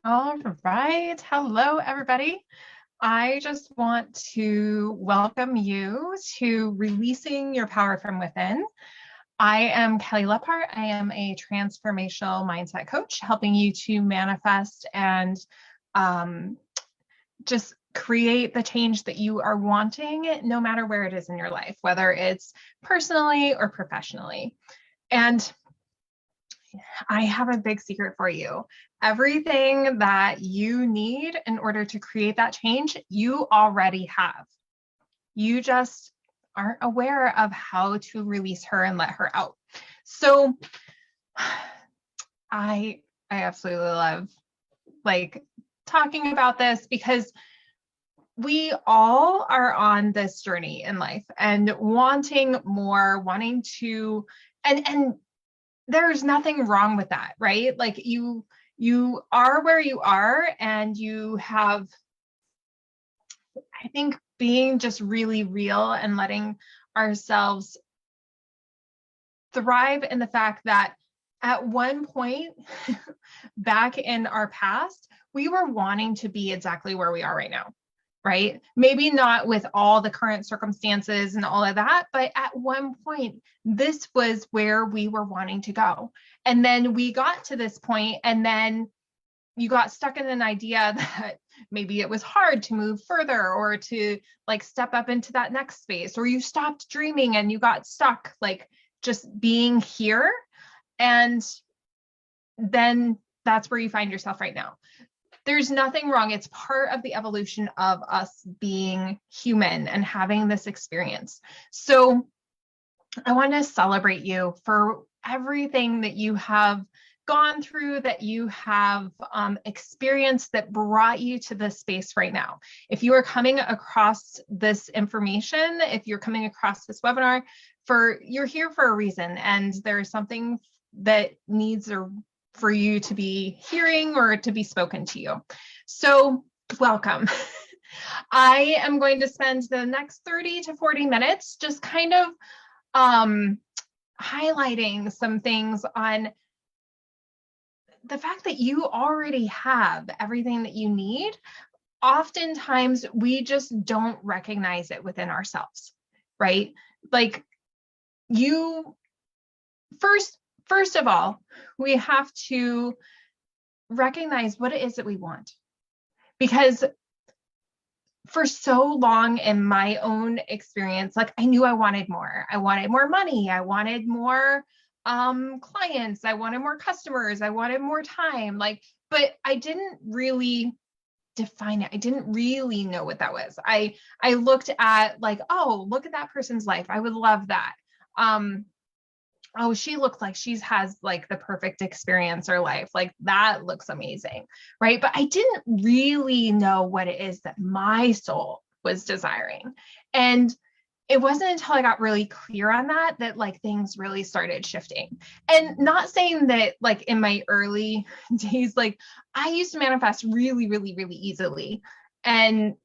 All right. Hello, everybody. I just want to welcome you to Releasing Your Power from Within. I am Kelly Lepart. I am a transformational mindset coach, helping you to manifest and just create the change that you are wanting, no matter where it is in your life, whether it's personally or professionally. And I have a big secret for you. Everything that you need in order to create that change, you already have. You just aren't aware of how to release her and let her out. So I absolutely love talking about this because we all are on this journey in life and wanting more, wanting to and there's nothing wrong with that, right? Like you are where you are, and you have, I think, being just really real and letting ourselves thrive in the fact that at one point back in our past, we were wanting to be exactly where we are right now. Right? Maybe not with all the current circumstances and all of that, but at one point, this was where we were wanting to go. And then we got to this point, and then you got stuck in an idea that maybe it was hard to move further or to step up into that next space, or you stopped dreaming and you got stuck just being here. And then that's where you find yourself right now. There's nothing wrong. It's part of the evolution of us being human and having this experience. So I want to celebrate you for everything that you have gone through, that you have experienced, that brought you to this space right now. If you are coming across this information, if you're coming across this webinar, you're here for a reason, and there's something that needs for you to be hearing or to be spoken to you. So welcome. I am going to spend the next 30 to 40 minutes just kind of highlighting some things on the fact that you already have everything that you need. Oftentimes, we just don't recognize it within ourselves, right? Like First of all, we have to recognize what it is that we want. Because for so long in my own experience, I knew I wanted more. I wanted more money. I wanted more clients. I wanted more customers. I wanted more time. But I didn't really define it. I didn't really know what that was. I looked at oh, look at that person's life. I would love that. Oh, she looks like she has the perfect experience or life. That looks amazing, right? But I didn't really know what it is that my soul was desiring. And it wasn't until I got really clear on that things really started shifting. And not saying that in my early days, I used to manifest really, really, really easily. And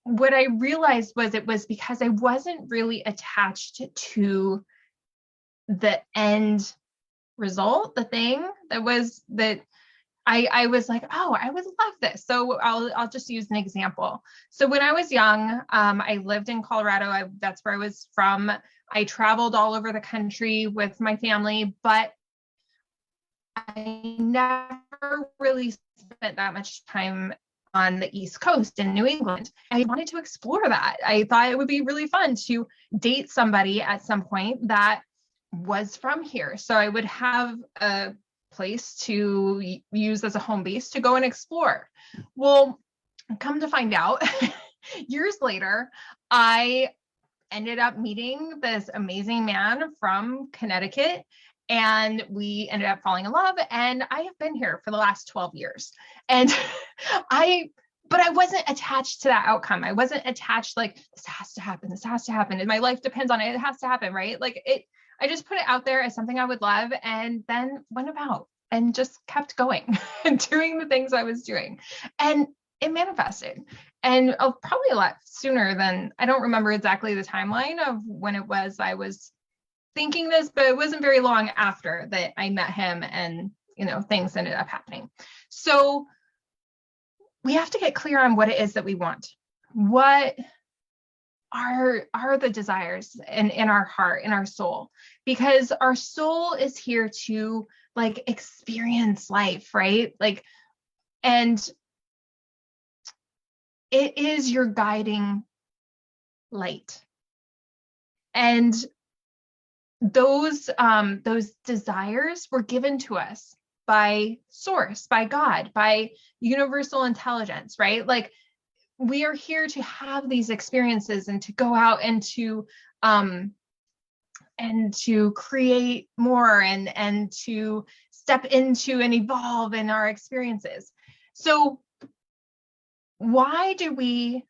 what I realized was it was because I wasn't really attached to the end result, the thing that I was like, oh, I would love this. So I'll just use an example. So when I was young, I lived in Colorado. That's where I was from. I traveled all over the country with my family, but I never really spent that much time on the East Coast in New England. I wanted to explore that. I thought it would be really fun to date somebody at some point that was from here. So I would have a place to use as a home base to go and explore. Well, come to find out, years later, I ended up meeting this amazing man from Connecticut, and we ended up falling in love, and I have been here for the last 12 years. And but I wasn't attached to that outcome. I wasn't attached this has to happen. This has to happen. And my life depends on it. It has to happen, right? I just put it out there as something I would love, and then went about and just kept going and doing the things I was doing. And it manifested. And probably a lot sooner than, I don't remember exactly the timeline of when it was I was thinking this, but it wasn't very long after that I met him and things ended up happening. So we have to get clear on what it is that we want. What are the desires in our heart, in our soul? Because our soul is here to like experience life, right? Like, and it is your guiding light. And those desires were given to us by source, by God, by universal intelligence, right? Like, we are here to have these experiences and to go out and to create more and to step into and evolve in our experiences. So why do we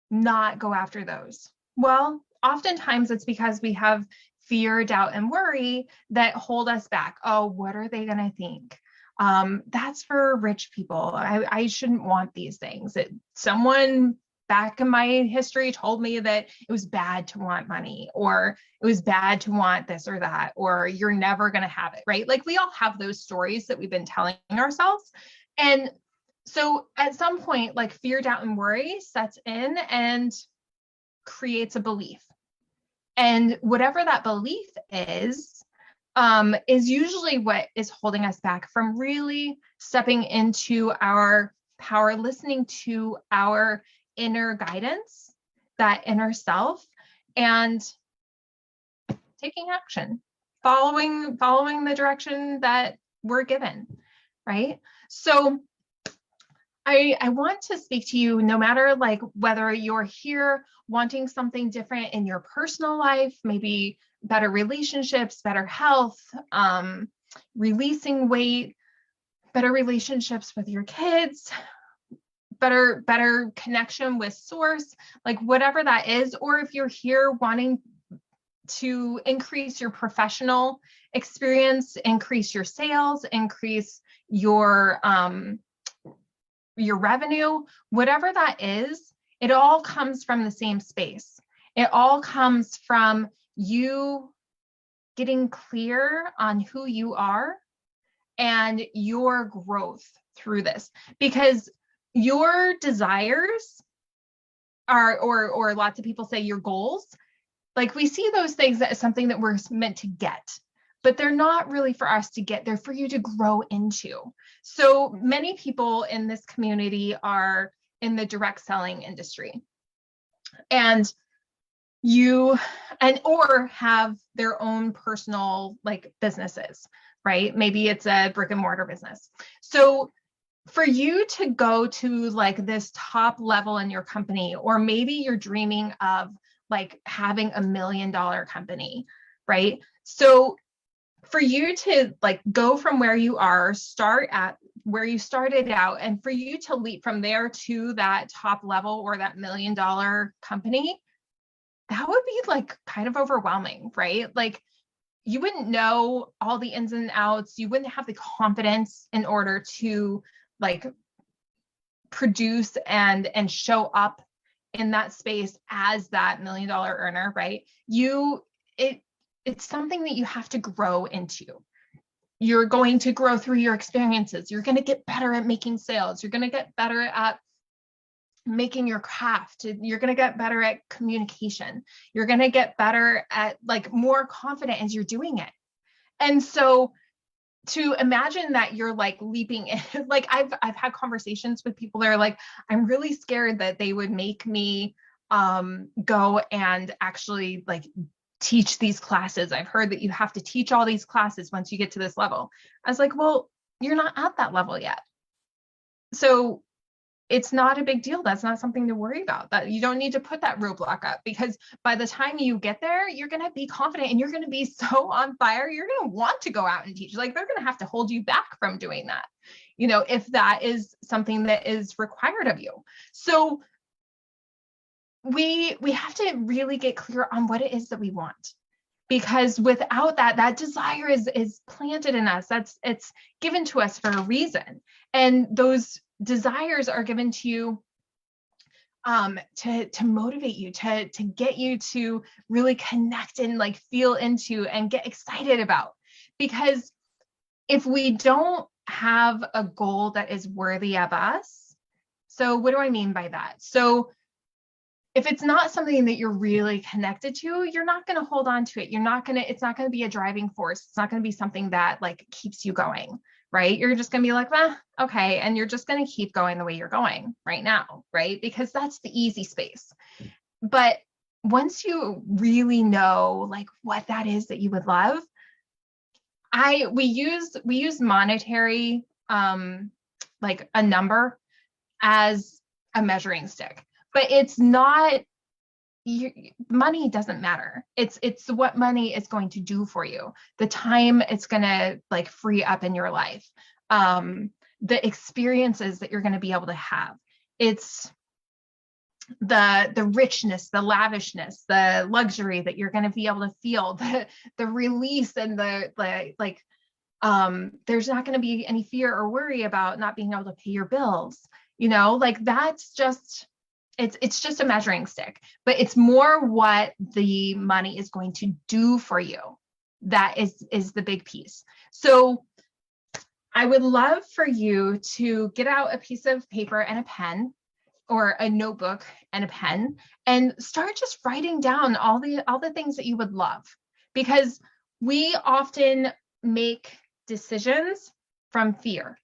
not go after those? Well, oftentimes it's because we have fear, doubt, and worry that hold us back. Oh, what are they going to think? That's for rich people. I shouldn't want these things. Someone back in my history told me that it was bad to want money, or it was bad to want this or that, or you're never going to have it, right? Like, we all have those stories that we've been telling ourselves. And so at some point, like, fear, doubt, and worry sets in and creates a belief. And whatever that belief is usually what is holding us back from really stepping into our power, listening to our inner guidance, that inner self, and taking action, following the direction that we're given, right? So I want to speak to you, no matter like whether you're here wanting something different in your personal life, maybe better relationships, better health, releasing weight, better relationships with your kids, better connection with source, like whatever that is, or if you're here wanting to increase your professional experience, increase your sales, increase your revenue, whatever that is, it all comes from the same space. It all comes from you getting clear on who you are and your growth through this, because your desires are, or lots of people say your goals, like, we see those things as something that we're meant to get, but they're not really for us to get, they're for you to grow into. So many people in this community are in the direct selling industry, and or have their own personal like businesses, right? Maybe it's a brick and mortar business. So for you to go to like this top level in your company, or maybe you're dreaming of like having $1 million company, right? So for you to like go from where you are, start at where you started out, and for you to leap from there to that top level or that $1 million company, that would be like kind of overwhelming, right? Like, you wouldn't know all the ins and outs. You wouldn't have the confidence in order to like produce and show up in that space as that $1 million earner, right? It's something that you have to grow into. You're going to grow through your experiences. You're going to get better at making sales. You're going to get better at making your craft. You're going to get better at communication. You're going to get better at like more confident as you're doing it. And so to imagine that you're like leaping in, like I've had conversations with people that are like, I'm really scared that they would make me go and actually like teach these classes. I've heard that you have to teach all these classes once you get to this level. I was like, well, you're not at that level yet. So it's not a big deal. That's not something to worry about. That you don't need to put that roadblock up, because by the time you get there, you're going to be confident and you're going to be so on fire. You're going to want to go out and teach. Like, they're going to have to hold you back from doing that, if that is something that is required of you. So we have to really get clear on what it is that we want, because without that desire is planted in us. It's given to us for a reason. And those desires are given to you to motivate you, to get you to really connect and like feel into and get excited about. Because if we don't have a goal that is worthy of us, so what do I mean by that? So if it's not something that you're really connected to, you're not going to hold on to it. It's not going to be a driving force. It's not going to be something that like keeps you going, right? You're just going to be like, okay. And you're just going to keep going the way you're going right now, right? Because that's the easy space. But once you really know like what that is that you would love, we use monetary, like a number as a measuring stick, but it's not, money doesn't matter. It's what money is going to do for you, the time it's going to like free up in your life, the experiences that you're going to be able to have. It's the richness, the lavishness, the luxury that you're going to be able to feel, the release, and the like, there's not going to be any fear or worry about not being able to pay your bills, like that's just, it's just a measuring stick. But it's more what the money is going to do for you that is the big piece. So I would love for you to get out a piece of paper and a pen, or a notebook and a pen, and start just writing down all the things that you would love. Because we often make decisions from fear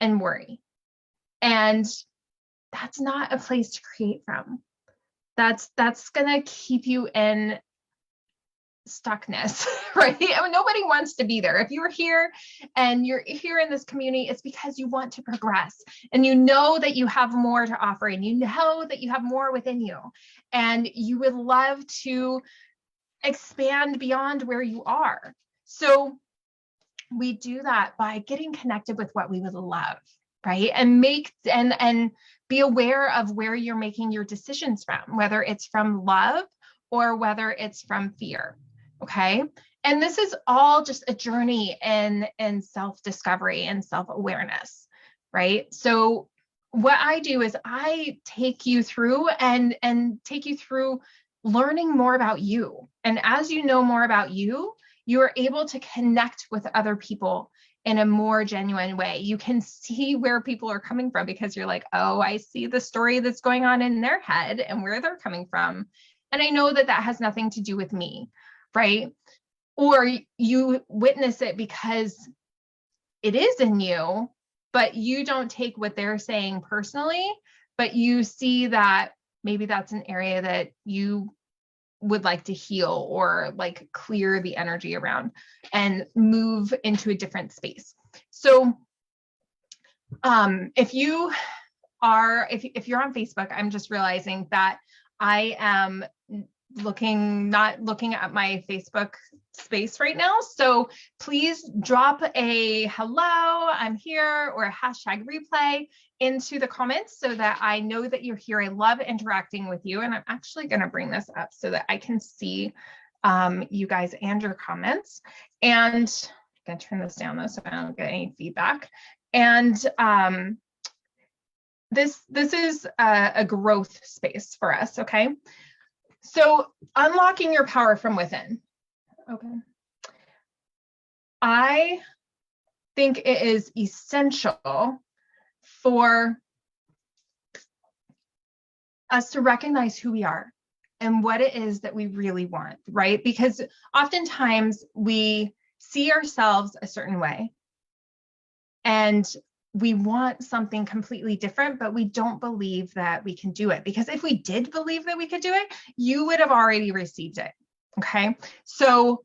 and worry. And that's not a place to create from. That's gonna keep you in stuckness, right? I mean, nobody wants to be there. If you're here and you're here in this community, it's because you want to progress, and you know that you have more to offer, and you know that you have more within you, and you would love to expand beyond where you are. So we do that by getting connected with what we would love, right? And be aware of where you're making your decisions from, whether it's from love or whether it's from fear. Okay. And this is all just a journey in self-discovery and self-awareness, right? So what I do is I take you through and take you through learning more about you. And as you know more about you, you are able to connect with other people in a more genuine way. You can see where people are coming from, because you're like, oh, I see the story that's going on in their head and where they're coming from. And I know that that has nothing to do with me, right? Or you witness it because it is in you, but you don't take what they're saying personally, but you see that maybe that's an area that you would like to heal, or like clear the energy around and move into a different space. So if you're on Facebook, I'm just realizing that I am not looking at my Facebook space right now. So please drop a hello, I'm here, or a hashtag replay into the comments so that I know that you're here. I love interacting with you. And I'm actually going to bring this up so that I can see you guys and your comments. And I'm going to turn this down though, so I don't get any feedback. And this is a growth space for us. Okay. So unlocking your power from within. Okay. I think it is essential for us to recognize who we are and what it is that we really want, right? Because oftentimes we see ourselves a certain way and we want something completely different, but we don't believe that we can do it. Because if we did believe that we could do it, you would have already received it. Okay. So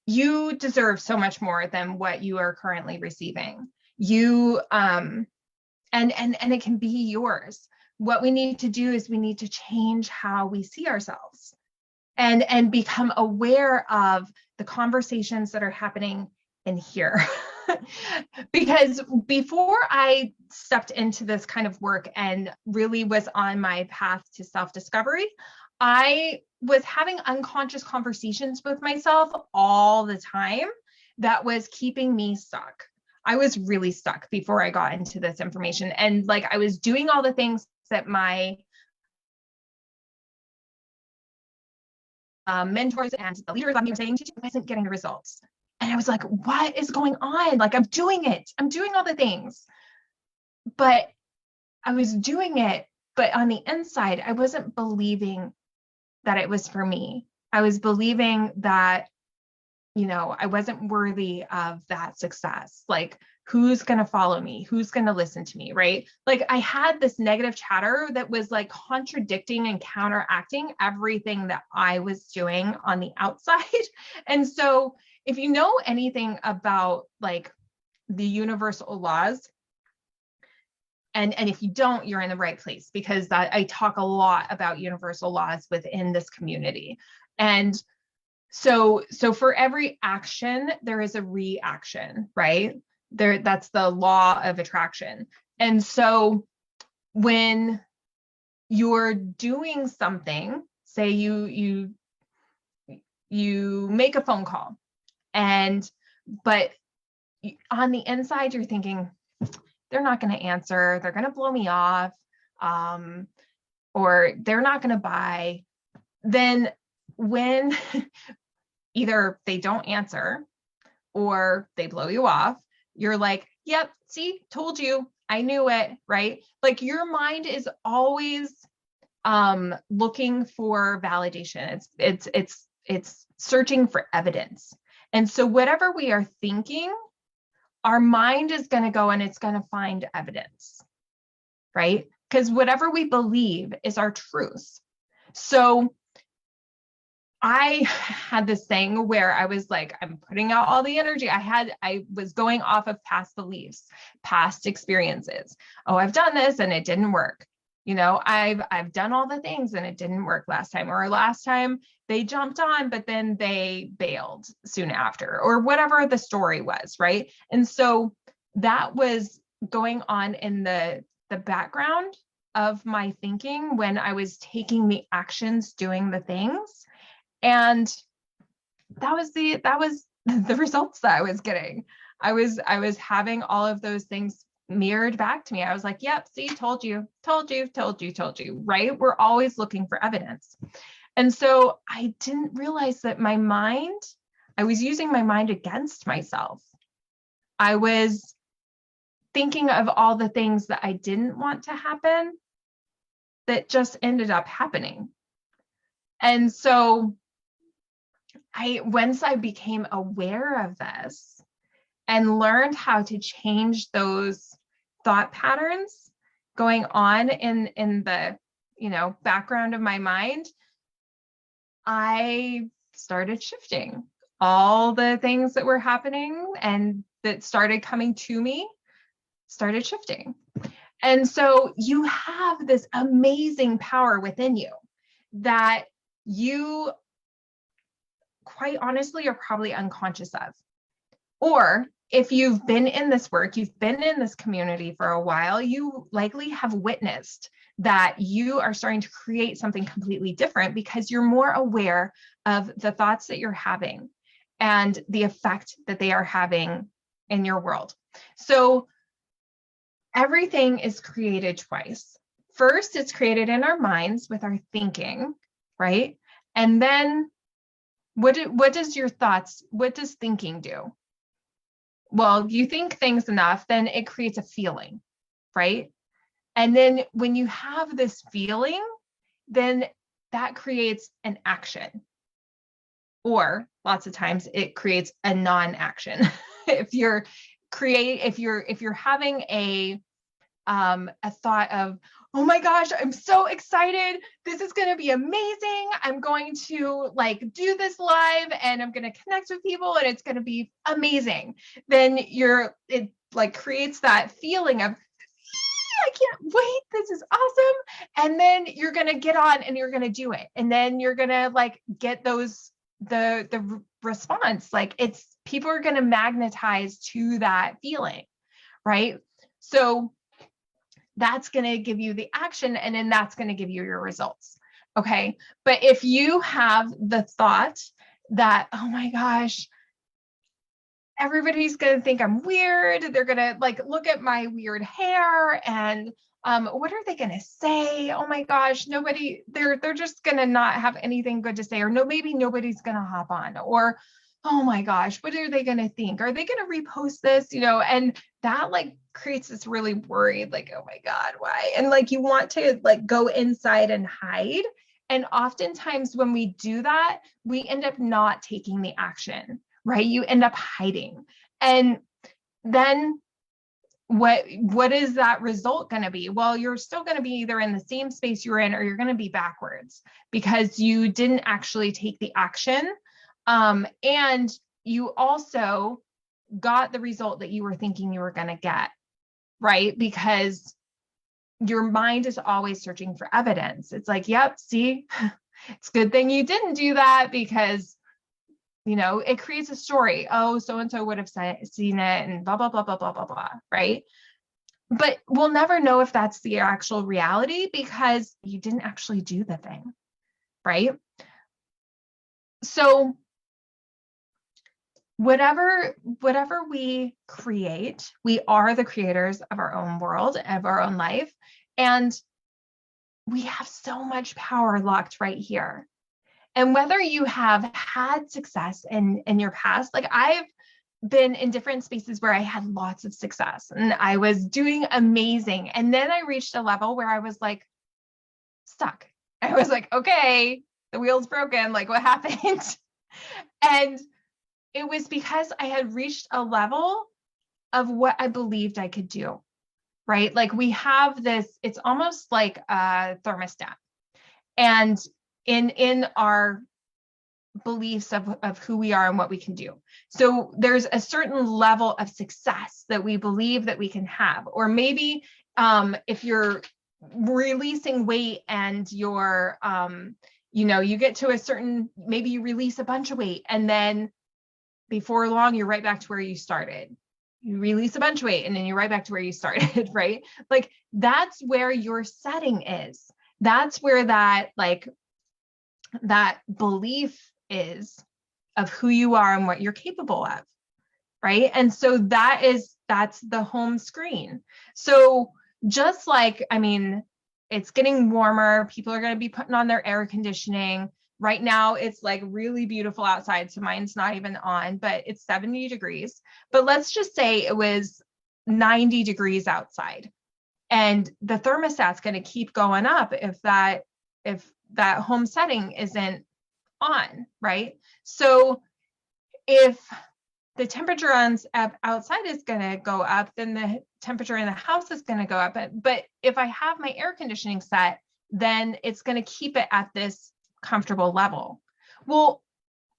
you deserve so much more than what you are currently receiving. You, and it can be yours. What we need to do is we need to change how we see ourselves and become aware of the conversations that are happening in here. Because before I stepped into this kind of work and really was on my path to self-discovery, I was having unconscious conversations with myself all the time that was keeping me stuck. I was really stuck before I got into this information. And like, I was doing all the things that my mentors and the leaders on me were saying, I wasn't getting the results. And I was like, what is going on? Like, I'm doing it. I'm doing all the things. But I was doing it, but on the inside, I wasn't believing that it was for me. I was believing that, I wasn't worthy of that success. Like, who's going to follow me? Who's going to listen to me? Right. Like, I had this negative chatter that was like contradicting and counteracting everything that I was doing on the outside. And so, if you know anything about like the universal laws, and if you don't, you're in the right place, because I talk a lot about universal laws within this community. And so for every action, there is a reaction, right? That's the law of attraction. And so when you're doing something, say you make a phone call, but on the inside, you're thinking, they're not going to answer, they're going to blow me off, or they're not going to buy. Then when either they don't answer or they blow you off, you're like, yep, see, told you, I knew it, right? Like, your mind is always looking for validation. It's searching for evidence. And so whatever we are thinking, our mind is going to go and it's going to find evidence, right? Because whatever we believe is our truth. So I had this thing where I was like, I'm putting out all the energy I was going off of past beliefs, past experiences. Oh, I've done this and it didn't work. I've done all the things and it didn't work last time, or last time they jumped on, but then they bailed soon after, or whatever the story was, right? And so that was going on in the background of my thinking when I was taking the actions, doing the things. And that was the results that I was getting. I was having all of those things mirrored back to me. I was like, yep, see, told you, right? We're always looking for evidence. And so I didn't realize that I was using my mind against myself. I was thinking of all the things that I didn't want to happen that just ended up happening. And so once I became aware of this and learned how to change those thought patterns going on in the background of my mind, I started shifting. All the things that were happening and that started coming to me started shifting. And so you have this amazing power within you that you, quite honestly, are probably unconscious of. Or if you've been in this work, you've been in this community for a while, you likely have witnessed that you are starting to create something completely different because you're more aware of the thoughts that you're having and the effect that they are having in your world. So everything is created twice. First, it's created in our minds with our thinking, right? And then what does thinking do? Well, you think things enough, then it creates a feeling, right? And then when you have this feeling, then that creates an action. Or lots of times it creates a non-action. if you're having a thought of, oh my gosh, I'm so excited, this is going to be amazing, I'm going to do this live and I'm going to connect with people and it's going to be amazing, then it creates that feeling of, I can't wait, this is awesome. And then you're going to get on and you're going to do it, and then you're going to get the response. People are going to magnetize to that feeling, right? So that's going to give you the action, and then that's going to give you your results. Okay. But if you have the thought that, oh my gosh, everybody's going to think I'm weird, they're going to look at my weird hair, and what are they going to say? Oh my gosh, they're just going to not have anything good to say, or maybe nobody's going to hop on, or oh my gosh, what are they going to think? Are they going to repost this? And that like creates this really worried, like, oh my God, why? And like, you want to like go inside and hide. And oftentimes when we do that, we end up not taking the action, right? You end up hiding. And then what is that result going to be? Well, you're still going to be either in the same space you're in, or you're going to be backwards because you didn't actually take the action. And you also got the result that you were thinking you were going to get, right? Because your mind is always searching for evidence. It's like, yep, see, it's a good thing you didn't do that, because it creates a story. Oh, so-and-so would have seen it and blah, blah, blah, blah, blah, blah, blah, right? But we'll never know if that's the actual reality because you didn't actually do the thing, right? So whatever we create, we are the creators of our own world, of our own life. And we have so much power locked right here. And whether you have had success in your past, like I've been in different spaces where I had lots of success and I was doing amazing. And then I reached a level where I was like stuck. I was like, okay, the wheel's broken. Like, what happened? And it was because I had reached a level of what I believed I could do, right? Like we have this, it's almost like a thermostat. And in our beliefs of who we are and what we can do. So there's a certain level of success that we believe that we can have. Or maybe if you're releasing weight and you're, you get to a certain, maybe you release a bunch of weight and then before long, you're right back to where you started. You release a bunch of weight and then you're right back to where you started, right? Like that's where your setting is. That's where that belief is of who you are and what you're capable of, right? And so that's the home screen. So just like, it's getting warmer, people are going to be putting on their air conditioning. Right now it's like really beautiful outside, so mine's not even on, but it's 70 degrees. But let's just say it was 90 degrees outside, and the thermostat's going to keep going up if that home setting isn't on, right? So if the temperature outside is going to go up, then the temperature in the house is going to go up. But if I have my air conditioning set, then it's going to keep it at this comfortable level. Well,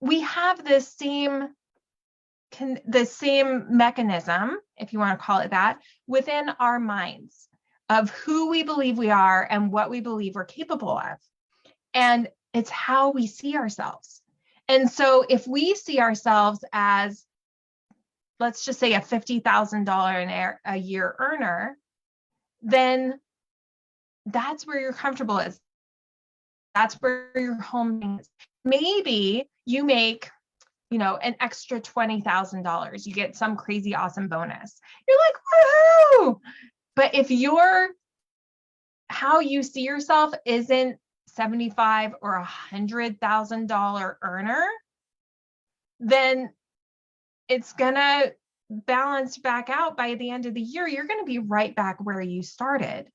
we have the same mechanism, if you want to call it that, within our minds of who we believe we are and what we believe we're capable of. And it's how we see ourselves. And so if we see ourselves as, let's just say, a $50,000 a year earner, then that's where you're comfortable is. That's where your home is. Maybe you make, an extra $20,000. You get some crazy awesome bonus. You're like, woohoo! But if how you see yourself isn't $75,000 or $100,000 earner, then it's gonna balance back out by the end of the year. You're gonna be right back where you started,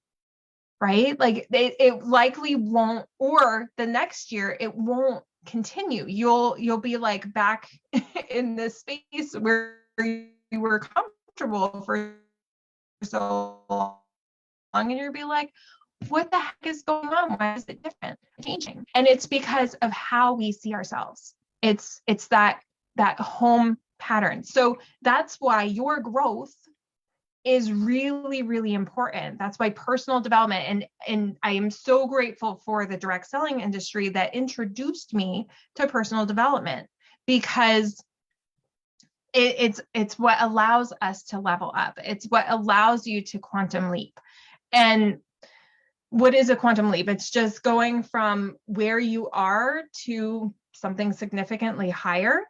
right? Like it likely won't, or the next year it won't continue. You'll be like back in this space where you were comfortable for so long, and you'll be like, what the heck is going on? Why is it different? Changing. And it's because of how we see ourselves. It's that home pattern. So that's why your growth is really, really important. That's why personal development, and I am so grateful for the direct selling industry that introduced me to personal development, because it's what allows us to level up. It's what allows you to quantum leap. And what is a quantum leap? It's just going from where you are to something significantly higher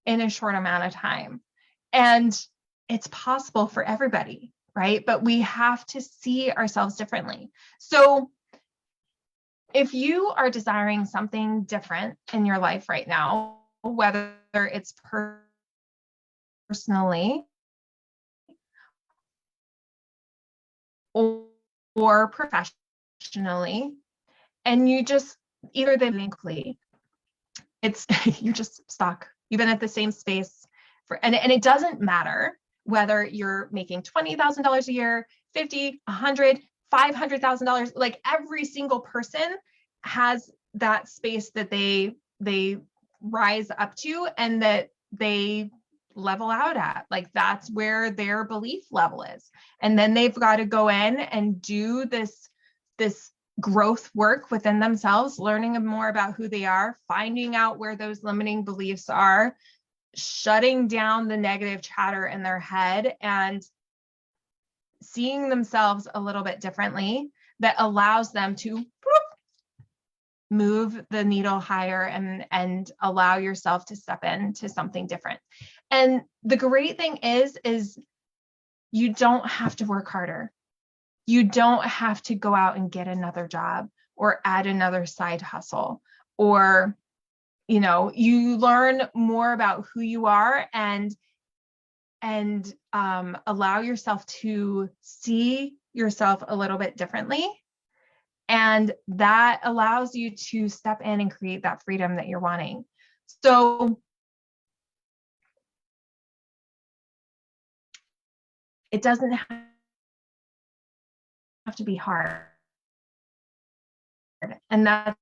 in a short amount of time. And it's possible for everybody, right? But we have to see ourselves differently. So if you are desiring something different in your life right now, whether it's personally or professionally, and you just either it's you're just stuck. You've been at the same space and it doesn't matter whether you're making $20,000 a year, 50, 100, $500,000. Like every single person has that space that they rise up to and that they level out at. Like that's where their belief level is. And then they've got to go in and do this growth work within themselves, learning more about who they are, finding out where those limiting beliefs are, shutting down the negative chatter in their head, and seeing themselves a little bit differently that allows them to move the needle higher and allow yourself to step into something different. And the great thing is you don't have to work harder. You don't have to go out and get another job or add another side hustle, or, you learn more about who you are and allow yourself to see yourself a little bit differently. And that allows you to step in and create that freedom that you're wanting. So it doesn't have to be hard. And that's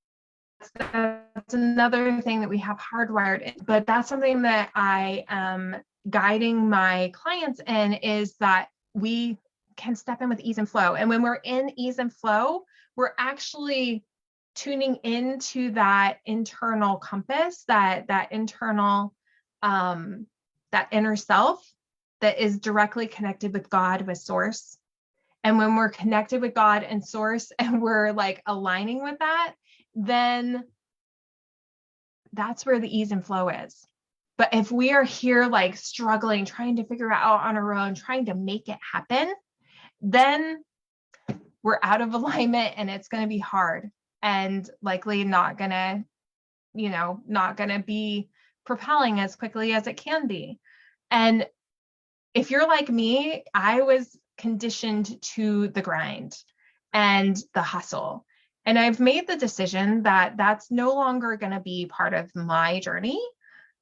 another thing that we have hardwired in, but that's something that I am guiding my clients in, is that we can step in with ease and flow. And when we're in ease and flow, we're actually tuning into that internal compass, that internal, that inner self that is directly connected with God, with source. And when we're connected with God and source and we're like aligning with that, then that's where the ease and flow is. But if we are here like struggling, trying to figure it out on our own, trying to make it happen, then we're out of alignment and it's going to be hard and likely not going to be propelling as quickly as it can be. And if you're like me, I was conditioned to the grind and the hustle. And I've made the decision that that's no longer going to be part of my journey,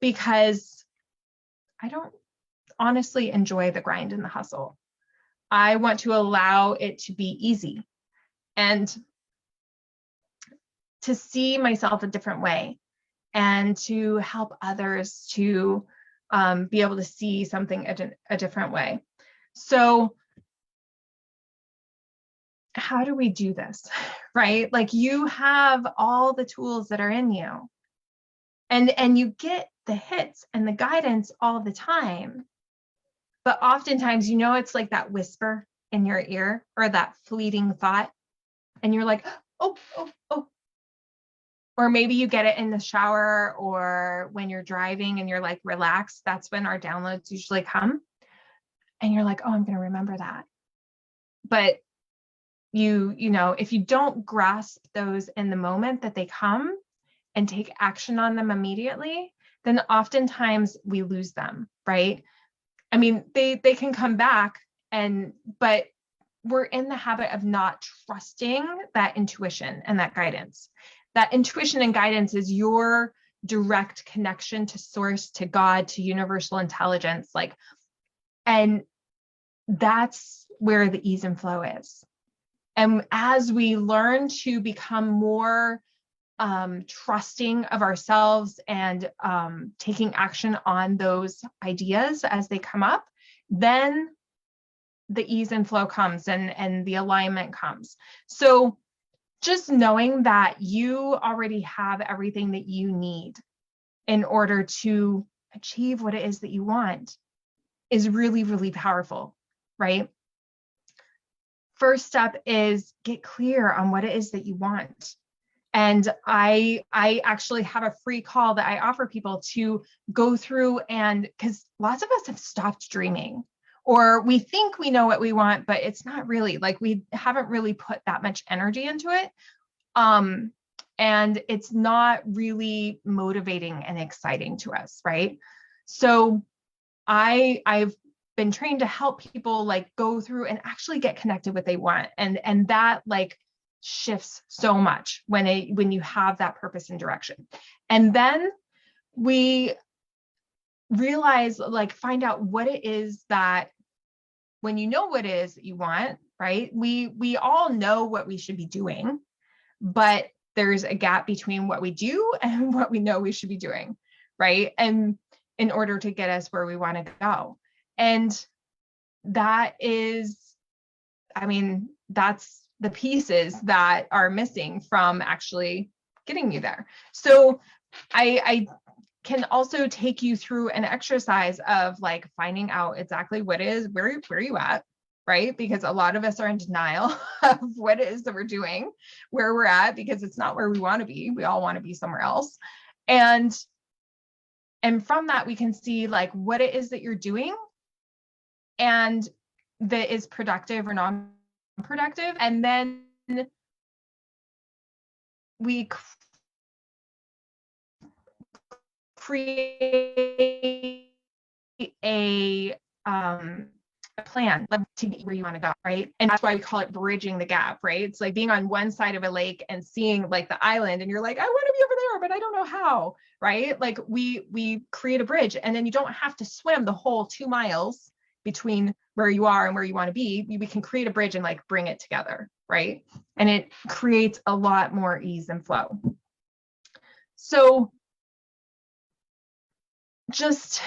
because I don't honestly enjoy the grind and the hustle. I want to allow it to be easy and to see myself a different way and to help others to be able to see something a different way. So how do we do this, right? Like you have all the tools that are in you and you get the hits and the guidance all the time. But oftentimes, it's like that whisper in your ear or that fleeting thought. And you're like, oh. Or maybe you get it in the shower or when you're driving and you're like relaxed. That's when our downloads usually come. And you're like, oh, I'm going to remember that. But if you don't grasp those in the moment that they come and take action on them immediately, then oftentimes we lose them, right? I mean, they can come back but we're in the habit of not trusting that intuition and that guidance. That intuition and guidance is your direct connection to source, to God, to universal intelligence. And that's where the ease and flow is. And as we learn to become more trusting of ourselves and taking action on those ideas as they come up, then the ease and flow comes and the alignment comes. So just knowing that you already have everything that you need in order to achieve what it is that you want is really, really powerful, right? First step is get clear on what it is that you want. And I actually have a free call that I offer people to go through, and because lots of us have stopped dreaming, or we think we know what we want, but it's not really, like we haven't really put that much energy into it. and it's not really motivating and exciting to us, right? So I've been trained to help people like go through and actually get connected with what they want, and that like shifts so much when you have that purpose and direction. And then we realize, like, find out what it is that, when you know what it is that you want, right? We all know what we should be doing, but there's a gap between what we do and what we know we should be doing, right? And in order to get us where we want to go. And that is, I mean, that's the pieces that are missing from actually getting you there. So I can also take you through an exercise of like finding out exactly what is, where you at, right? Because a lot of us are in denial of what it is that we're doing, where we're at, because it's not where we want to be. We all want to be somewhere else. And from that, we can see like what it is that you're doing and that is productive or non-productive. And then we create a plan to get where you want to go, right? And that's why we call it bridging the gap, right? It's like being on one side of a lake and seeing like the island, and you're like, I want to be over there, but I don't know how, right? Like we create a bridge, and then you don't have to swim the whole 2 miles between where you are and where you want to be. We can create a bridge and like bring it together, right? And it creates a lot more ease and flow. So just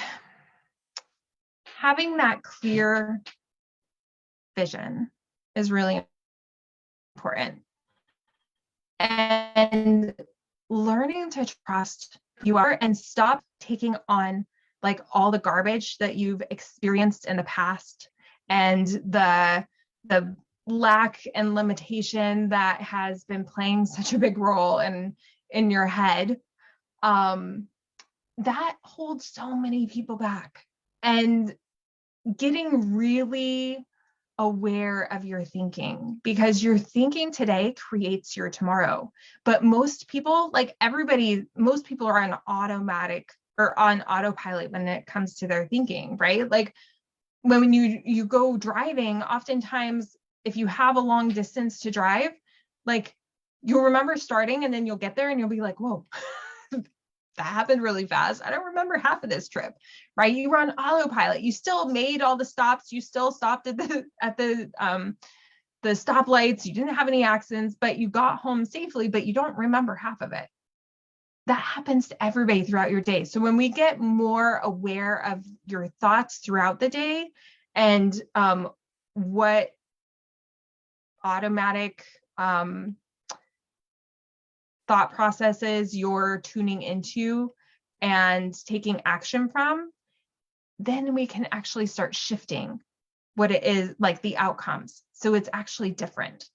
having that clear vision is really important. And learning to trust you are and stop taking on like all the garbage that you've experienced in the past and the lack and limitation that has been playing such a big role in your head. That holds so many people back. And getting really aware of your thinking, because your thinking today creates your tomorrow. But most people, like most people are on automatic or on autopilot when it comes to their thinking, right? Like when you go driving, oftentimes if you have a long distance to drive, like you'll remember starting and then you'll get there and you'll be like, whoa, that happened really fast. I don't remember half of this trip, right? You were on autopilot. You still made all the stops. You still stopped at the stoplights. You didn't have any accidents, but you got home safely, but you don't remember half of it. That happens to everybody throughout your day. So when we get more aware of your thoughts throughout the day and what automatic thought processes you're tuning into and taking action from, then we can actually start shifting what it is, like the outcomes. So it's actually different.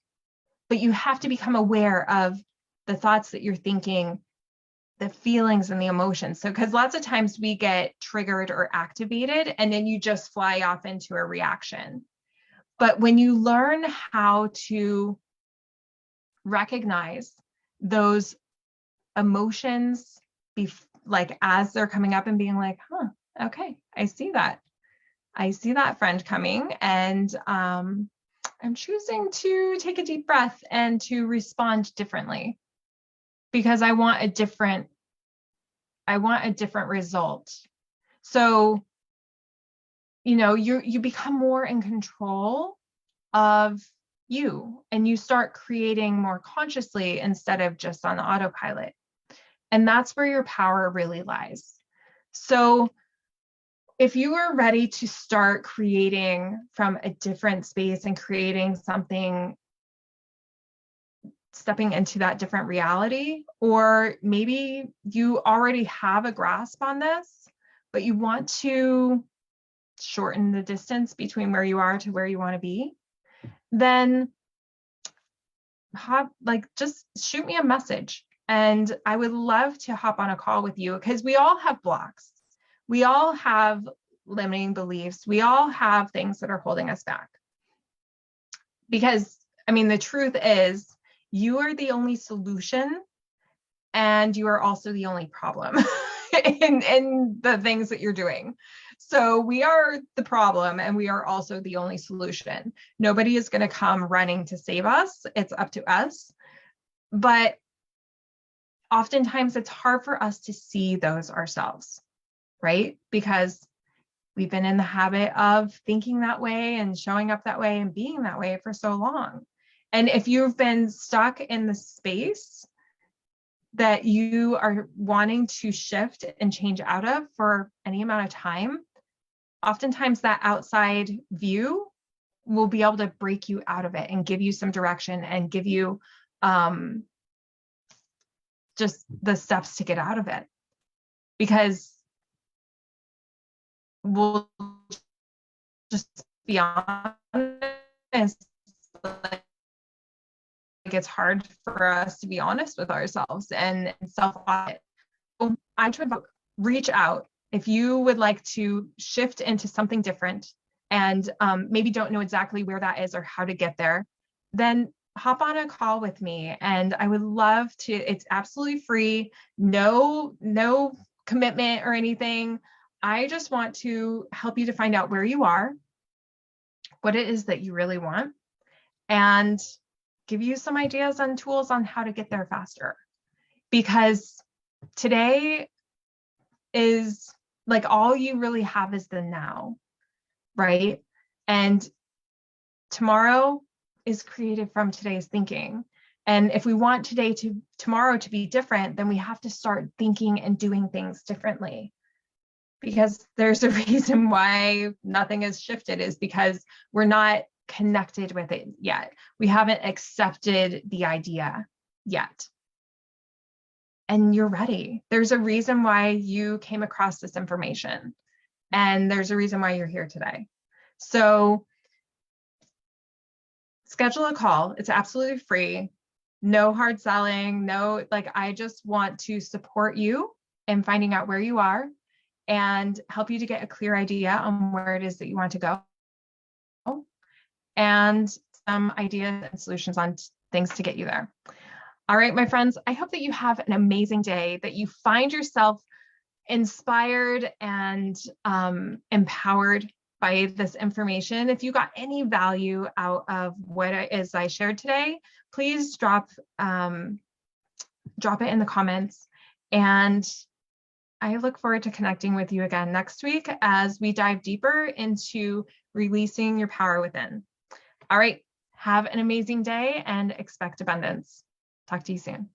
But you have to become aware of the thoughts that you're thinking, the feelings and the emotions. So because lots of times we get triggered or activated and then you just fly off into a reaction. But when you learn how to recognize those emotions like as they're coming up and being like, okay, I see that friend coming, and I'm choosing to take a deep breath and to respond differently because I want a different result. So you become more in control of you, and you start creating more consciously instead of just on autopilot. And that's where your power really lies. So if you are ready to start creating from a different space and creating something, stepping into that different reality, or maybe you already have a grasp on this, but you want to shorten the distance between where you are to where you want to be, then just shoot me a message. And I would love to hop on a call with you, because we all have blocks. We all have limiting beliefs. We all have things that are holding us back. Because, I mean, the truth is, you are the only solution and you are also the only problem in the things that you're doing. So we are the problem, and we are also the only solution. Nobody is going to come running to save us. It's up to us. But oftentimes it's hard for us to see those ourselves, right? Because we've been in the habit of thinking that way and showing up that way and being that way for so long. And if you've been stuck in the space that you are wanting to shift and change out of for any amount of time, oftentimes that outside view will be able to break you out of it and give you some direction and give you just the steps to get out of it. Because we'll just be honest, like it's hard for us to be honest with ourselves and self-audit. So I try to reach out if you would like to shift into something different and maybe don't know exactly where that is or how to get there, then hop on a call with me, and I would love to. It's absolutely free, no commitment or anything. I just want to help you to find out where you are, what it is that you really want, and give you some ideas and tools on how to get there faster. Because today is like all you really have is the now, right? And tomorrow is created from today's thinking. And if we want tomorrow to be different, then we have to start thinking and doing things differently. Because there's a reason why nothing has shifted, is because we're not connected with it yet. We haven't accepted the idea yet. And you're ready. There's a reason why you came across this information, and there's a reason why you're here today. So schedule a call. It's absolutely free. No hard selling. No, like, I just want to support you in finding out where you are and help you to get a clear idea on where it is that you want to go, and some ideas and solutions on things to get you there. All right, my friends, I hope that you have an amazing day, that you find yourself inspired and empowered by this information. If you got any value out of what it is I shared today, please drop it in the comments. And I look forward to connecting with you again next week as we dive deeper into releasing your power within. All right, have an amazing day and expect abundance. Talk to you soon.